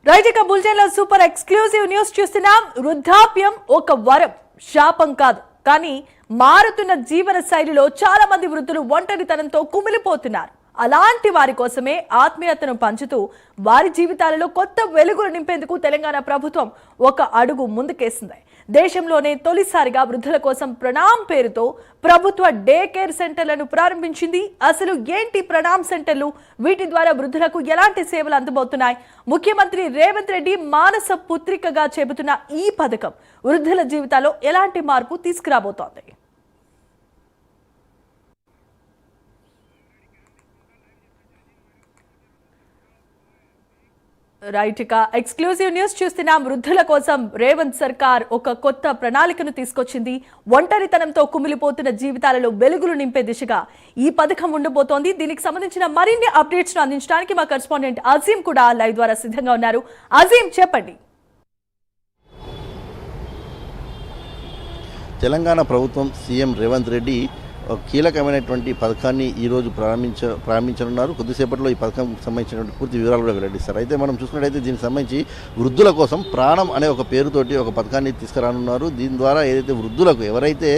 Right ఇక బులెటిన్లో super exclusive news చూస్తున్నాం. వృద్ధాప్యం ఒక వరం, శాపం కాదు. కానీ మారుతున్న జీవన శైలిలో చాలా మంది వృద్ధులు ఒంటరితనంతో కుమిలిపోతున్నారు. అలాంటి వారి కోసమే ఆత్మీయతను పంచుతూ వారి జీవితాలలో కొత్త వెలుగులు నింపేందుకు తెలంగాణ ప్రభుత్వం ఒక అడుగు ముందుకేసింది. దేశంలోనే తొలిసారిగా వృద్ధుల కోసం ప్రణామ్ పేరుతో ప్రభుత్వ డే కేర్ సెంటర్లను ప్రారంభించింది. అసలు ఏంటి ప్రణామ్ సెంటర్లు, వీటి ద్వారా వృద్ధులకు ఎలాంటి సేవలు అందుబోతున్నాయి? ముఖ్యమంత్రి రేవంత్ రెడ్డి మానస పుత్రికగా చెబుతున్న ఈ పథకం వృద్ధుల జీవితాల్లో ఎలాంటి మార్పు తీసుకురాబోతోంది? రైట్ ఇక ఎక్స్క్లూజివ్ న్యూస్ చూస్తున్నాం. వృద్ధుల కోసం రేవంత్ సర్కార్ ఒక కొత్త ప్రణాళికను తీసుకొచ్చింది. ఒంటరితనంతో కుమిలిపోతున్న జీవితాలలో వెలుగులు నింపే దిశగా ఈ పథకం ఉండబోతోంది. దీనికి సంబంధించిన మరిన్ని అప్డేట్స్ ను అందించడానికి మా కరెస్పాండెంట్ అజీం కూడా లైవ్ ద్వారా సిద్ధంగా ఉన్నారు. అజీం, చెప్పండి. తెలంగాణ ప్రభుత్వం సీఎం రేవంత్ రెడ్డి కీలకమైనటువంటి పథకాన్ని ఈరోజు ప్రారంభించనున్నారు. కొద్దిసేపట్లో ఈ పథకం సంబంధించినటువంటి పూర్తి వివరాలు కూడా వెల్లడిస్తారు. అయితే మనం చూసినట్టయితే దీనికి సంబంధించి వృద్ధుల కోసం ప్రాణం అనే ఒక పేరుతోటి ఒక పథకాన్ని తీసుకురానున్నారు. దీని ద్వారా ఏదైతే వృద్ధులకు ఎవరైతే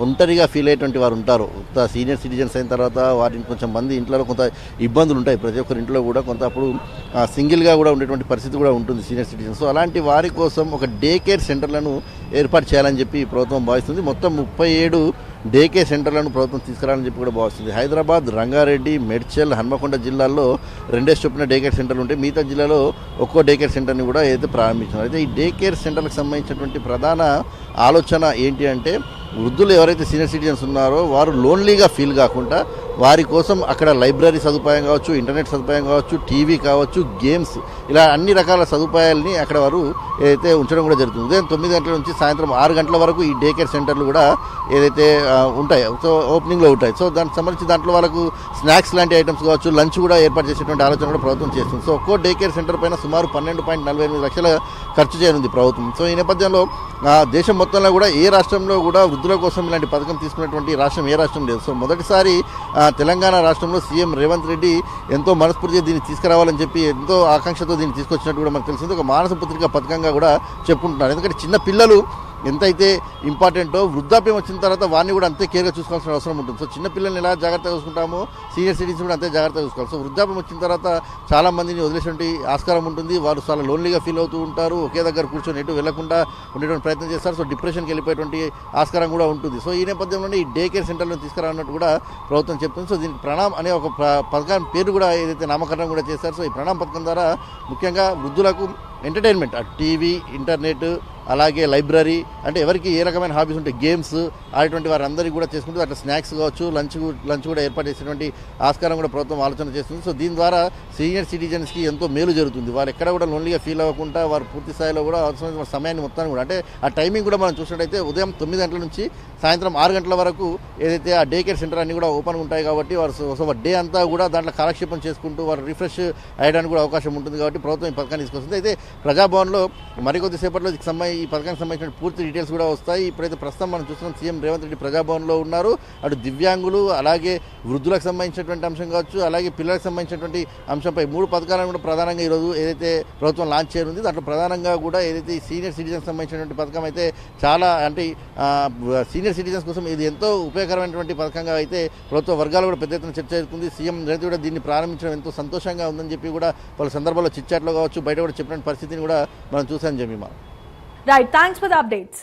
ఒంటరిగా ఫీల్ అయ్యేటువంటి వారు ఉంటారో, సీనియర్ సిటిజన్స్ అయిన తర్వాత వాటిని కొంచెం మంది ఇంట్లో కొంత ఇబ్బందులు ఉంటాయి. ప్రతి ఒక్కరి ఇంట్లో కూడా కొంత అప్పుడు సింగిల్గా కూడా ఉండేటువంటి పరిస్థితి కూడా ఉంటుంది సీనియర్ సిటిజన్స్. సో అలాంటి వారి కోసం ఒక డే కేర్ సెంటర్లను ఏర్పాటు చేయాలని చెప్పి ప్రభుత్వం భావిస్తుంది. మొత్తం 37 డే కేర్ సెంటర్లను ప్రభుత్వం తీసుకురావాలని చెప్పి కూడా భావిస్తుంది. హైదరాబాద్, రంగారెడ్డి, మేడ్చల్, హన్మకొండ జిల్లాల్లో 2 చొప్పున డే కేర్ సెంటర్లు ఉంటాయి. మిగతా జిల్లాలో ఒక్కో డే కేర్ సెంటర్ని కూడా ఏదైతే ప్రారంభించారు. అయితే ఈ డే కేర్ సెంటర్లకు సంబంధించినటువంటి ప్రధాన ఆలోచన ఏంటి అంటే, వృద్ధులు ఎవరైతే సీనియర్ సిటిజన్స్ ఉన్నారో వారు లోన్లీగా ఫీల్ కాకుండా వారి కోసం అక్కడ లైబ్రరీ సదుపాయం కావచ్చు, ఇంటర్నెట్ సదుపాయం కావచ్చు, టీవీ కావచ్చు, గేమ్స్, ఇలా అన్ని రకాల సదుపాయాలని అక్కడ వారు ఏదైతే ఉంచడం కూడా జరుగుతుంది. ఉదయం 9 గంటల నుంచి సాయంత్రం 6 గంటల వరకు ఈ డే కేర్ సెంటర్లు కూడా ఏదైతే ఉంటాయి, సో ఓపెనింగ్లో ఉంటాయి. సో దానికి సంబంధించి దాంట్లో వాళ్ళకు స్నాక్స్ లాంటి ఐటమ్స్ కావచ్చు, లంచ్ కూడా ఏర్పాటు చేసేటువంటి ఆలోచన కూడా ప్రభుత్వం చేస్తుంది. సో ఒక్కో డే కేర్ సెంటర్ పైన సుమారు 12.48 లక్షల ఖర్చు చేయనుంది ప్రభుత్వం. సో ఈ నేపథ్యంలో దేశం మొత్తంలో కూడా ఏ రాష్ట్రంలో కూడా వృద్ధుల కోసం ఇలాంటి పథకం తీసుకున్నటువంటి రాష్ట్రం ఏ రాష్ట్రం లేదు. సో మొదటిసారి తెలంగాణ రాష్ట్రంలో సీఎం రేవంత్ రెడ్డి ఎంతో మనస్ఫూర్తిగా దీన్ని తీసుకురావాలని చెప్పి ఎంతో ఆకాంక్షతో దీన్ని తీసుకొచ్చినట్టు కూడా మనకు తెలిసింది. ఒక మానస పుత్రిక పథకంగా కూడా చెప్పుకుంటున్నారు. ఎందుకంటే చిన్న పిల్లలు ఎంతైతే ఇంపార్టెంటో వృద్ధాప్యం వచ్చిన తర్వాత వారిని కూడా అంతే కేర్గా చూసుకోవాల్సిన అవసరం ఉంటుంది. సో చిన్నపిల్లల్ని ఎలా జాగ్రత్తగా చూసుకుంటామో సీనియర్ సిటిజన్స్ కూడా అంతే జాగ్రత్తగా చూసుకోవాలి. సో వృద్ధాప్యం వచ్చిన తర్వాత చాలా మందిని వదిలేటువంటి ఆస్కారం ఉంటుంది. వారు చాలా లోన్లీగా ఫీల్ అవుతూ ఉంటారు. ఒకే దగ్గర కూర్చొని ఎటు వెళ్లకుండా ఉండేటువంటి ప్రయత్నం చేస్తారు. సో డిప్రెషన్కి వెళ్ళిపోయేటువంటి ఆస్కారం కూడా ఉంటుంది. సో ఈ నేపథ్యంలోనే ఈ డే కేర్ సెంటర్లను తీసుకురాన్నట్టు కూడా ప్రభుత్వం చెప్తుంది. సో దీనికి ప్రణామ్ అనే ఒక పథకం పేరు కూడా ఏదైతే నామకరణం కూడా చేశారు. సో ఈ ప్రణామ్ పథకం ద్వారా ముఖ్యంగా వృద్ధులకు ఎంటర్టైన్మెంట్, టీవీ, ఇంటర్నెట్, అలాగే లైబ్రరీ, అంటే ఎవరికి ఏ రకమైన హాబీస్ ఉంటాయి, గేమ్స్ ఆడేటువంటి వారందరికీ కూడా చేసుకుంటూ అట్లా స్నాక్స్ కావచ్చు, లంచ్ కూడా ఏర్పాటు చేసేటువంటి ఆస్కారం కూడా ప్రభుత్వం ఆలోచన చేస్తుంది. సో దీని ద్వారా సీనియర్ సిటిజన్స్కి ఎంతో మేలు జరుగుతుంది. వారు ఎక్కడ కూడా లోన్లీగా ఫీల్ అవ్వకుండా వారు పూర్తి స్థాయిలో కూడా అవసరమైన సమయాన్ని మొత్తాన్ని కూడా, అంటే ఆ టైమింగ్ కూడా మనం చూసినట్టయితే ఉదయం 9 గంటల నుంచి సాయంత్రం 6 గంటల వరకు ఏదైతే ఆ డే కేర్ సెంటర్ అన్ని కూడా ఓపెన్ ఉంటాయి కాబట్టి వారు డే అంతా కూడా దాంట్లో కాలక్షేపం చేసుకుంటూ వారు రిఫ్రెష్ అయ్యడానికి కూడా అవకాశం ఉంటుంది. కాబట్టి ప్రభుత్వం ఈ పథకాన్ని తీసుకొస్తుంది. అయితే ప్రజాభవన్లో మరికొద్దిసేపట్లో ఈ పథకానికి సంబంధించిన పూర్తి డీటెయిల్స్ కూడా వస్తాయి. ఇప్పుడైతే ప్రస్తుతం మనం చూస్తున్నాం సీఎం రేవంత్ రెడ్డి ప్రజాభవన్లో ఉన్నారు. అటు దివ్యాంగులు, అలాగే వృద్ధులకు సంబంధించినటువంటి అంశం కావచ్చు, అలాగే పిల్లలకు సంబంధించినటువంటి అంశంపై 3 పథకాలను కూడా ప్రధానంగా ఈరోజు ఏదైతే ప్రభుత్వం లాంచ్ చేయనుంది. దాంట్లో ప్రధానంగా కూడా ఏదైతే ఈ సీనియర్ సిటిజన్స్ సంబంధించినటువంటి పథకం అయితే చాలా, అంటే సీనియర్ సిటిజన్స్ కోసం ఇది ఎంతో ఉపయోగకరమైనటువంటి పథకంగా అయితే ప్రభుత్వ వర్గాలు కూడా పెద్ద ఎత్తున చర్చ జరుగుతుంది. సీఎం రేవంత్ కూడా దీన్ని ప్రారంభించడం ఎంతో సంతోషంగా ఉందని చెప్పి కూడా పలు సందర్భాల్లో చిట్చాట్లో కావచ్చు, బయట కూడా చెప్పిన పరిస్థితిని కూడా మనం చూసాం. Jemimah. Right, thanks for the updates.